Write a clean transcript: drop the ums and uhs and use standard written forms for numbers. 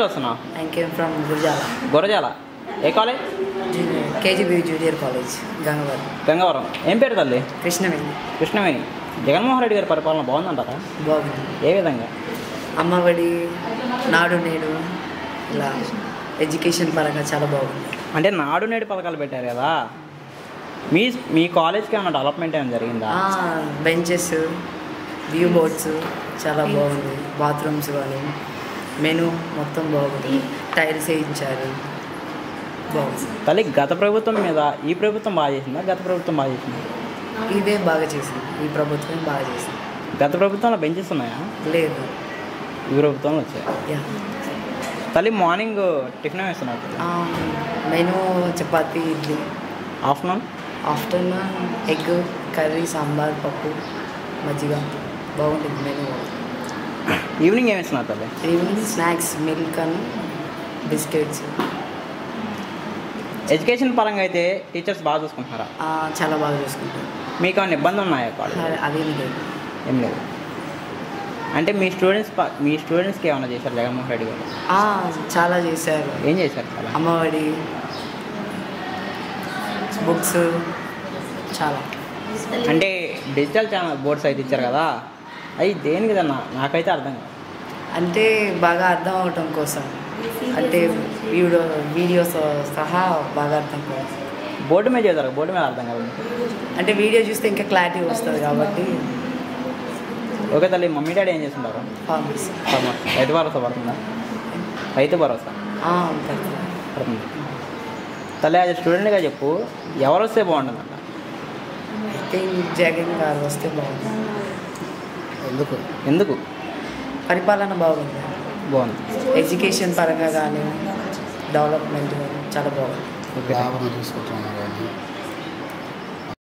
వస్తున్నావు? I came from Gurjala. Gurajala. ఏ college? KGB Junior College, Gangavaram. Gangavaram. ఏం పేరు తల్లి? Krishnaveni. కృష్ణవేణి. జగన్మోహన్ రెడ్డి గారి పరిపాలన బాగుందంటారా? బాగుంది. ఏ విధంగా? అమ్మఒడి, నాడు నేడు, ఇలా ఎడ్యుకేషన్ పరంగా చాలా బాగుంది. అంటే నాడు నేడు పథకాలు పెట్టారు కదా, మీ కాలేజ్కి ఏమైనా డెవలప్మెంట్ ఏమైనా జరిగిందా? బెంచెస్, వ్యూ బోర్డ్స్ చాలా బాగుంది. బాత్రూమ్స్ కానీ మెను మొత్తం బాగుంది. టైల్స్ వేయించారు, బాగుంది. తల్లి, గత ప్రభుత్వం మీద ఈ ప్రభుత్వం బాగా చేసిందా, గత ప్రభుత్వం బాగా చేసిందా? ఇదే బాగా చేసింది, ఈ ప్రభుత్వం బాగా చేసింది. గత ప్రభుత్వంలో బెంచెస్ ఉన్నాయా? లేదు. ఈ ప్రభుత్వంలో వచ్చాయి. యా. తల్లి, మార్నింగ్ టిఫిన్ వేస్తున్నారు, menu chapati, idli. Afternoon egg curry, sambar, పప్పు, మజ్జిగ, బాగుంటుంది మెను. ఈవినింగ్ ఏమి ఇస్తున్నారు తల్లి? ఈవినింగ్ స్నాక్స్, మిల్క్ అని బిస్కెట్స్. ఎడ్యుకేషన్ పరంగా అయితే టీచర్స్ బాగా చూసుకుంటున్నారా? చాలా బాగా చూసుకుంటారు. మీకు ఏమైనా ఇబ్బంది ఉన్నాయా కాలేజ్? అదేం లేదు. ఏం లేదు. అంటే మీ స్టూడెంట్స్కి ఏమైనా చేశారు జగన్మోహన్ రెడ్డి గారు? చాలా చేశారు. ఏం చేశారు? చాలా. అమ్మఒడి, బుక్స్, చాలా. అంటే డిజిటల్ ఛానల్ బోర్డ్స్ అయితే ఇచ్చారు కదా, అవి దేనికి కదన్నా నాకైతే అర్థం కాదు. అంటే బాగా అర్థం అవటం కోసం, అంటే వీడియోస్ సహా బాగా అర్థం కోసం. బోర్డు మీద చేస్తారు, బోర్డు మీద అర్థం కాదు. అంటే వీడియో చూస్తే ఇంకా క్లారిటీ వస్తుంది కాబట్టి. ఓకే తల్లి, మమ్మీ డాడీ ఏం చేస్తుంటారు? ఫార్మర్స్. రైతు భరోసా పడుతుందా? రైతు భరోసా పడుతుంది. తల్లి, అది స్టూడెంట్గా చెప్పు, ఎవరు వస్తే బాగుంటుందంట? ఐ థింక్ జగన్ గారు వస్తే బాగుంటుంది. ఎందుకు? పరిపాలన బాగుంది. ఎడ్యుకేషన్ పరంగా కానీ డెవలప్మెంట్ కానీ చాలా బాగుంది. లాభం తీసుకుంటున్నాను కానీ